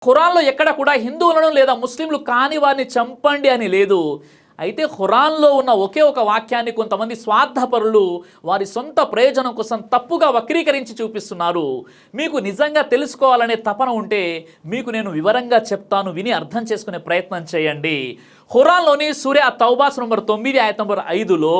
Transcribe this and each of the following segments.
ఖురాన్లో ఎక్కడ కూడా హిందువులను లేదా ముస్లింలు కాని వారిని చంపండి అని లేదు. అయితే ఖురాన్లో ఉన్న ఒకే ఒక వాక్యాన్ని కొంతమంది స్వార్థపరులు వారి సొంత ప్రయోజనం కోసం తప్పుగా వక్రీకరించి చూపిస్తున్నారు. మీకు నిజంగా తెలుసుకోవాలనే తపన ఉంటే మీకు నేను వివరంగా చెప్తాను, విని అర్థం చేసుకునే ప్రయత్నం చేయండి. ఖురాన్లోని సూరా తౌబా నంబర్ 9 ఆయత్ నంబర్ 5లో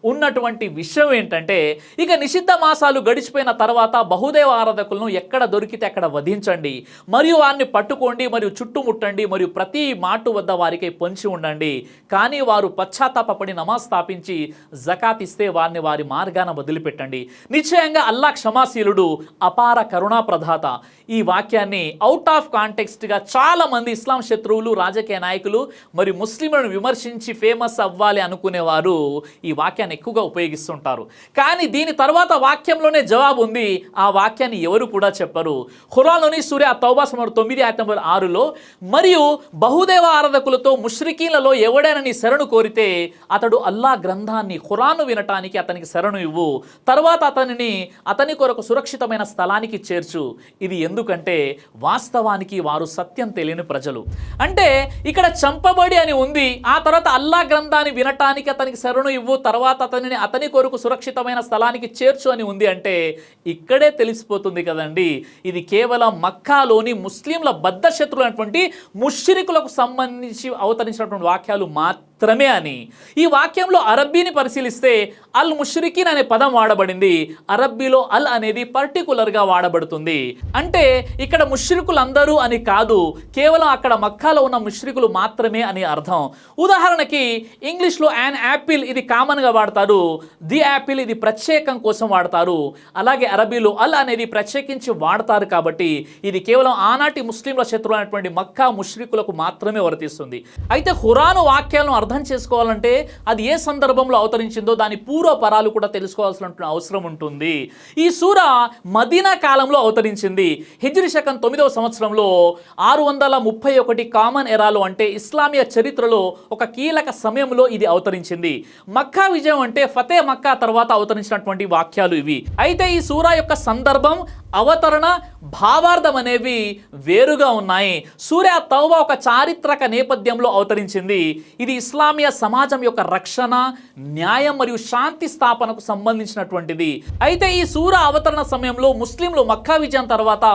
ఉన్నటువంటి విషయం ఏంటంటే, ఇక నిషిద్ధ మాసాలు గడిచిపోయిన తర్వాత బహుదేవ ఆరాధకులను ఎక్కడ దొరికితే అక్కడ వధించండి, మరియు వారిని పట్టుకోండి మరియు చుట్టుముట్టండి, మరియు ప్రతి మాటు వద్ద వారికి పొంచి ఉండండి. కానీ వారు పశ్చాత్తాపడి నమాజ్ స్థాపించి జకాత్ ఇస్తే వారిని వారి మార్గాన వదిలిపెట్టండి. నిశ్చయంగా అల్లా క్షమాశీలుడు, అపార కరుణా ప్రదాత. ఈ వాక్యాన్ని అవుట్ ఆఫ్ కాంటెక్స్ట్గా చాలా మంది ఇస్లాం శత్రువులు, రాజకీయ నాయకులు మరియు ముస్లింలను విమర్శించి ఫేమస్ అవ్వాలి అనుకునేవారు ఈ వాక్యాన్ని ఎక్కువగా ఉపయోగిస్తుంటారు. కానీ దీని తర్వాత వాక్యంలోనే జవాబు ఉంది. ఆ వాక్యాన్ని ఎవరు కూడా చెప్పరు. ఖురాన్లోని సూరా తౌబా నంబర్ 9 ఆయత్ నంబర్ 6లో, మరియు బహుదేవ ఆరాధకులతో ముష్రికీన్లలో ఎవడైనా నీ శరణు కోరితే అతడు అల్లా గ్రంథాన్ని ఖురాను వినటానికి అతనికి శరణు ఇవ్వు, తర్వాత అతని కొరకు సురక్షితమైన స్థలానికి చేర్చు. ఇది ఎందుకంటే వాస్తవానికి వారు సత్యం తెలియని ప్రజలు. అంటే ఇక్కడ చంపబడి అని ఉంది, ఆ తర్వాత అల్లా గ్రంథాన్ని వినటానికి అతనికి శరణు ఇవ్వు, తర్వాత అతని కొరకు సురక్షితమైన స్థలానికి చేర్చు అని ఉంది. అంటే ఇక్కడే తెలిసిపోతుంది కదండి, ఇది కేవలం మక్కాలోని ముస్లింల బద్ధశత్రులు అయినటువంటి ముష్రికులకు సంబంధించి అవతరించినటువంటి వాక్యాలు మాత్రమే అని. ఈ వాక్యంలో అరబ్బీని పరిశీలిస్తే అల్ ముష్రికీన్ అనే పదం వాడబడింది. అరబ్బీలో అల్ అనేది పర్టికులర్గా వాడబడుతుంది. అంటే ఇక్కడ ముష్రికులందరూ అని కాదు, కేవలం అక్కడ మక్కాలో ఉన్న ముష్రికులు మాత్రమే అని అర్థం. ఉదాహరణకి ఇంగ్లీష్లో యాన్ యాపిల్ ఇది కామన్గా వాడతారు, ది యాపిల్ ఇది ప్రత్యేకం కోసం వాడతారు. అలాగే అరబీలో అల్ అనేది ప్రత్యేకించి వాడతారు. కాబట్టి ఇది కేవలం ఆనాటి ముస్లింల శత్రువు అయినటువంటి మక్కా ముష్రికులకు మాత్రమే వర్తిస్తుంది. అయితే ఖురాను వాక్యాలను అర్థం చేసుకోవాలంటే అది ఏ సందర్భంలో అవతరించిందో దాని పూర్వపరాలు కూడా తెలుసుకోవాల్సిన అవసరం ఉంటుంది. ఈ సూర మదీనా కాలంలో అవతరించింది. హిజ్రీ శకం 9వ సంవత్సరంలో 631 కామన్ ఎరాలో, అంటే ఇస్లామియ చరిత్రలో ఒక కీలక సమయంలో ఇది అవతరించింది. మక్కా విజయం అంటే ఫతే మక్కా తర్వాత అవతరించినటువంటి వాక్యాలు ఇవి. అయితే ఈ సూరా యొక్క సందర్భం, అవతరణ, భావార్థం అనేవి వేరుగా ఉన్నాయి. సూరా తౌబా ఒక చారిత్రక నేపథ్యంలో అవతరించింది. ఇది ఇస్లామియ సమాజం యొక్క రక్షణ, న్యాయం మరియు శాంతి స్థాపనకు సంబంధించినటువంటిది. అయితే ఈ సూరా అవతరణ సమయంలో ముస్లింలు మక్కా విజయం తర్వాత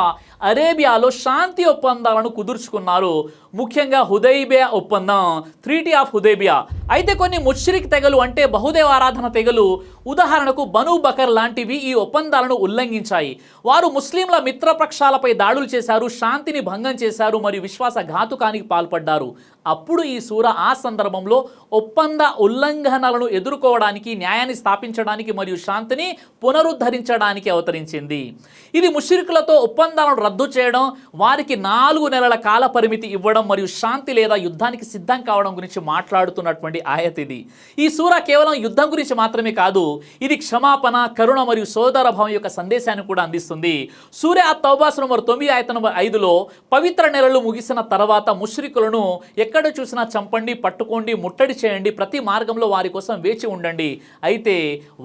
అరేబియాలో శాంతి ఒప్పందాలను కుదుర్చుకున్నారు. ముఖ్యంగా హుదైబియా ఒప్పందం, ట్రీటీ ఆఫ్ హుదైబియా. అయితే కొన్ని ముష్రిక్ తెగలు, అంటే బహుదేవ ఆరాధన తెగలు, ఉదాహరణకు బను బకర్ లాంటివి ఈ ఒప్పందాలను ఉల్లంఘించాయి. వారు ముస్లింల మిత్రపక్షాలపై దాడులు చేశారు, శాంతిని భంగం చేశారు మరియు విశ్వాసఘాతుకానికి పాల్పడ్డారు. అప్పుడు ఈ సూర ఆ సందర్భంలో ఒప్పంద ఉల్లంఘనలను ఎదుర్కోవడానికి, న్యాయాన్ని స్థాపించడానికి మరియు శాంతిని పునరుద్ధరించడానికి అవతరించింది. ఇది ముష్రికులతో ఒప్పందాలను రద్దు చేయడం, వారికి 4 నెలల కాల పరిమితి ఇవ్వడం మరియు శాంతి లేదా యుద్ధానికి సిద్ధం కావడం గురించి మాట్లాడుతున్నటువంటి ఆయత్ ఇది. ఈ సూర కేవలం యుద్ధం గురించి మాత్రమే కాదు, ఇది క్షమాపణ, కరుణ మరియు సోదర భావం యొక్క సందేశాన్ని కూడా అందిస్తుంది. సూరా తౌబా నంబర్ 9 ఆయత్ నంబర్ 5లో, పవిత్ర నెలలు ముగిసిన తర్వాత ముష్రికులను ఎక్కడ చూసినా చంపండి, పట్టుకోండి, ముట్టడి చేయండి, ప్రతి మార్గంలో వారి కోసం వేచి ఉండండి. అయితే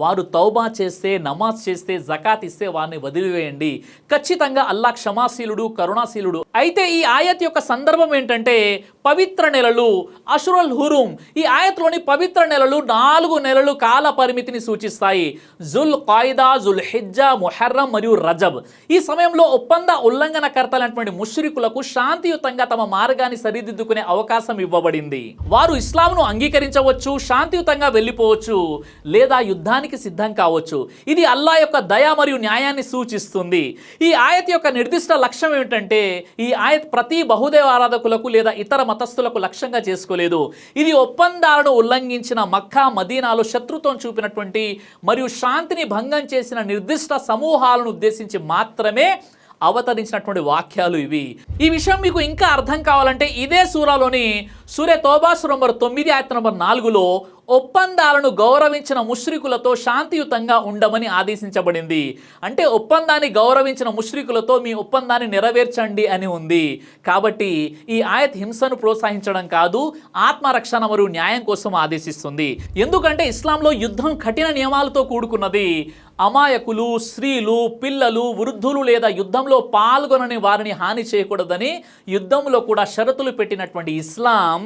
వారు తౌబా చేస్తే, నమాజ్ చేస్తే, జకాత్ ఇస్తే వారిని వదిలివేయండి. ఖచ్చితంగా అల్లా క్షమాశీలుడు, కరుణాశీలుడు. అయితే ఈ ఆయత్ యొక్క సందర్భం ఏంటంటే పవిత్ర నెలలు, అష్రుల్ హురుమ్. ఈ ఆయత్లోని పవిత్ర నెలలు 4 నెలలు కాల పరిమితిని సూచిస్తాయి. జుల్ ఖాయిదా, జుల్ హిజ్జా, ముహర్రం మరియు రజబ్. ఈ సమయంలో ఒప్పంద ఉల్లంఘనకర్తలైనటువంటి ముష్రికులకు శాంతియుతంగా తమ మార్గాన్ని సరిదిద్దుకునే అవకాశం ఇవ్వబడింది. వారు ఇస్లాంను అంగీకరించవచ్చు, శాంతియుతంగా వెళ్ళిపోవచ్చు, లేదా యుద్ధానికి సిద్ధం కావచ్చు. ఇది అల్లా యొక్క దయ మరియు న్యాయాన్ని సూచిస్తుంది. ఈ ఆయత్ యొక్క నిర్దిష్ట లక్ష్యం ఏమిటంటే, ఈ ఆయత్ ప్రతి బహుదేవ ఆరాధకులకు లేదా ఇతర మతస్థులకు లక్ష్యంగా చేసుకోలేదు. ఇది ఒప్పందాలను ఉల్లంఘించిన మక్కా, మదీనాలో శత్రుత్వం చూపినటువంటి మరియు శాంతిని భంగం చేసిన నిర్దిష్ట సమూహాలను ఉద్దేశించి మాత్రమే అవతరించినటువంటి వాక్యాలు ఇవి. ఈ విషయం మీకు ఇంకా అర్థం కావాలంటే ఇదే సూరాలోని సూరా తౌబా నంబర్ 9 ఆయత్ నంబర్ 4లో ఒప్పందాలను గౌరవించిన ముష్రికులతో శాంతియుతంగా ఉండమని ఆదేశించబడింది. అంటే ఒప్పందాన్ని గౌరవించిన ముష్రికులతో మీ ఒప్పందాన్ని నెరవేర్చండి అని ఉంది. కాబట్టి ఈ ఆయత్ హింసను ప్రోత్సహించడం కాదు, ఆత్మరక్షణ మరియు న్యాయం కోసం ఆదేశిస్తుంది. ఎందుకంటే ఇస్లాంలో యుద్ధం కఠిన నియమాలతో కూడుకున్నది. అమాయకులు, స్త్రీలు, పిల్లలు, వృద్ధులు లేదా యుద్ధంలో పాల్గొనని వారిని హాని చేయకూడదని యుద్ధంలో కూడా షరతులు పెట్టినటువంటి ఇస్లాం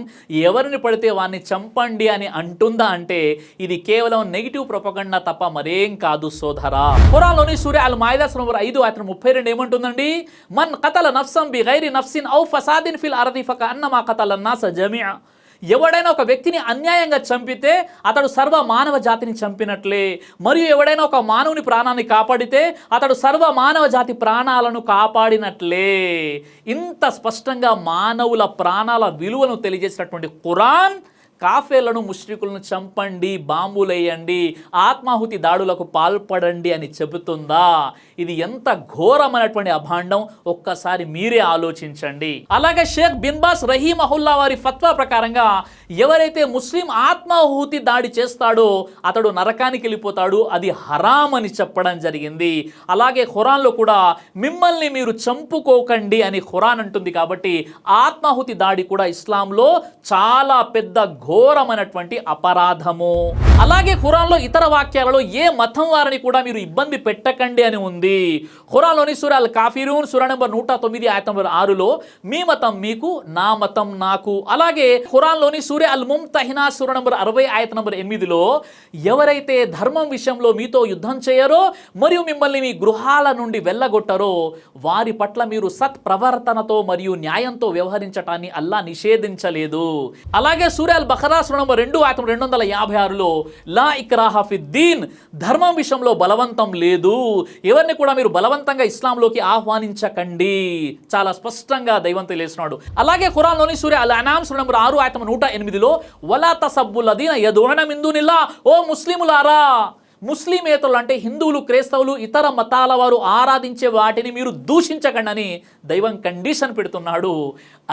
ఎవరిని పడితే వారిని చంపండి అని అంటుందా అంటే ఇది కేవలం నెగిటివ్ ప్రొపగండా తప్ప మరేం కాదు సోదరా. ఖురాన్లోని సూరా అల్ మాయిదా నంబర్ 5:32 ఏమంటుందండి? మన్ ఖతల నఫ్సం బిగైరి నఫ్సిన్ ఔ ఫసాదిన్ ఫిల్ అర్ది ఫకఅన్నమా ఖతలన్నాస జమీఅ. ఎవడైనా ఒక వ్యక్తిని అన్యాయంగా చంపితే అతడు సర్వ మానవ జాతిని చంపినట్లే, మరియు ఎవడైనా ఒక మానవుని ప్రాణాన్ని కాపాడితే అతడు సర్వ మానవ జాతి ప్రాణాలను కాపాడినట్లే. ఇంత స్పష్టంగా మానవుల ప్రాణాల విలువను తెలియజేసినటువంటి ఖురాన్ కాఫేర్లను, ముష్రికులను చంపండి, బాంబులేయండి, ఆత్మాహుతి దాడులకు పాల్పడండి అని చెబుతుందా? ఇది ఎంత ఘోరమైనటువంటి అభాండం ఒక్కసారి మీరే ఆలోచించండి. అలాగే షేక్ బిన్ బాస్ రహీమహుల్లా వారి ఫత్వా ప్రకారంగా ఎవరైతే ముస్లిం ఆత్మాహుతి దాడి చేస్తాడో అతడు నరకానికి వెళ్ళిపోతాడు, అది హరాం అని చెప్పడం జరిగింది. అలాగే ఖురాన్లో కూడా మిమ్మల్ని మీరు చంపుకోకండి అని ఖురాన్ అంటుంది. కాబట్టి ఆత్మాహుతి దాడి కూడా ఇస్లాంలో చాలా పెద్ద ఘోరమైనటువంటి అపరాధము. అలాగే ఖురాన్లో ఇతర వాక్యాలలో ఏ మతం వారిని కూడా మీరు ఇబ్బంది పెట్టకండి అని ఉంది. ఖురాన్లోని సూరా అల్ కాఫిరూన్ సూరా నంబర్ 109 ఆయత నంబర్ 6లో మీ మతం మీకు, నా మతం నాకు. అలాగే ఖురాన్లోని సూరా అల్ ముమ్తహినా సూరా నంబర్ 60 ఆయత నంబర్ 8లో ఎవరైతే ధర్మం విషయంలో మీతో యుద్ధం చేయరో మరియు మిమ్మల్ని మీ గృహాల నుండి వెళ్ళగొట్టరో వారి పట్ల మీరు సత్ ప్రవర్తనతో మరియు న్యాయంతో వ్యవహరించటాన్ని అల్లా నిషేధించలేదు. అలాగే సూరా అల్ బఖరా సూరా నంబర్ 2 ఆయత 256లో లా ఇక్రాహ ఫిద్దీన్, ధర్మం విషయంలో బలవంతం లేదు, ఎవరిని కూడా మీరు బలవంతంగా ఇస్లాంలోకి ఆహ్వానించకండి, చాలా స్పష్టంగా దైవం తెలియజేస్తున్నాడు. అలాగే ఖురాన్లోని సూరా అల్ అనామ్ సూరా నంబర్ 6 ఆయత 108లో వలా తసబ్బుల్లదీన యదున మిన్ దునిల్లా, ఓ ముస్లిములారా, ముస్లిమేతరులు అంటే హిందువులు, క్రైస్తవులు, ఇతర మతాల వారు ఆరాధించే వాటిని మీరు దూషించకండి అని దైవం కండిషన్ పెడుతున్నాడు.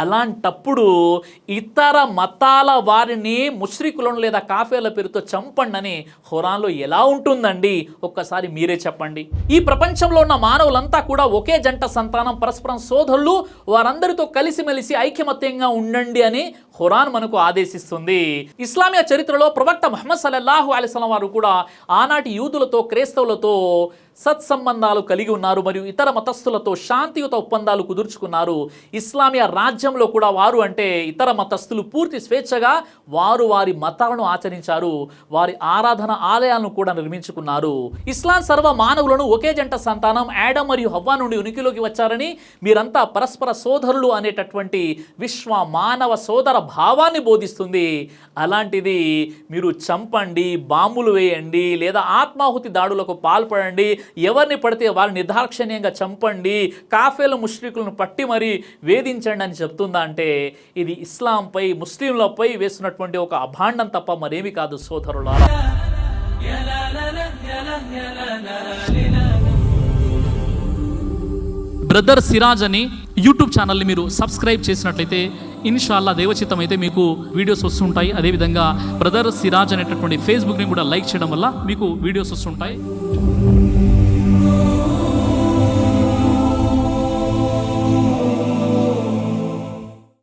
అలాంటప్పుడు ఇతర మతాల వారిని ముష్రికులను లేదా కాఫేర్ల పేరుతో చంపండి అని ఖురాన్లో ఎలా ఉంటుందండి? ఒక్కసారి మీరే చెప్పండి. ఈ ప్రపంచంలో ఉన్న మానవులంతా కూడా ఒకే జంట సంతానం, పరస్పరం సోదరులు, వారందరితో కలిసిమెలిసి ఐకమత్యంగా ఉండండి అని ఖురాన్ మనకు ఆదేశిస్తుంది. ఇస్లామియ చరిత్రలో ప్రవక్త ముహమ్మద్ సల్లల్లాహు అలైహి వసల్లం వారు కూడా ఆనాటి యూదులతో, క్రైస్తవులతో సత్సంబంధాలు కలిగి ఉన్నారు మరియు ఇతర మతస్థులతో శాంతియుత ఒప్పందాలు కుదుర్చుకున్నారు. ఇస్లామియ రాజ్యంలో కూడా వారు అంటే ఇతర మతస్థులు పూర్తి స్వేచ్ఛగా వారు వారి మతాలను ఆచరించారు, వారి ఆరాధన ఆలయాలను కూడా నిర్మించుకున్నారు. ఇస్లాం సర్వ మానవులను ఒకే జంట సంతానం ఆడమ్ మరియు హవ్వా నుండి ఉనికిలోకి వచ్చారని, మీరంతా పరస్పర సోదరులు అనేటటువంటి విశ్వ మానవ సోదర భావాన్ని బోధిస్తుంది. అలాంటిది మీరు చంపండి, బాంబులు వేయండి లేదా ఆత్మాహుతి దాడులకు పాల్పడండి, ఎవరిని పడితే వారిని నిర్దాక్షిణ్యంగా చంపండి, కాఫేల ముష్రికులను పట్టి మరీ వేధించండి అని చెప్తుందా అంటే ఇది ఇస్లాంపై, ముస్లింలపై వేస్తున్నటువంటి ఒక అభాండం తప్ప మరేమి కాదు సోదరులారా. బ్రదర్ సిరాజ్ అని యూట్యూబ్ ఛానల్ని మీరు సబ్స్క్రైబ్ చేసినట్లయితే ఇన్షాల్లా దైవచిత్తం అయితే మీకు వీడియోస్ వస్తుంటాయి. అదేవిధంగా బ్రదర్ సిరాజ్ అనేటటువంటి ఫేస్బుక్ని కూడా లైక్ చేయడం వల్ల మీకు వీడియోస్ వస్తుంటాయి.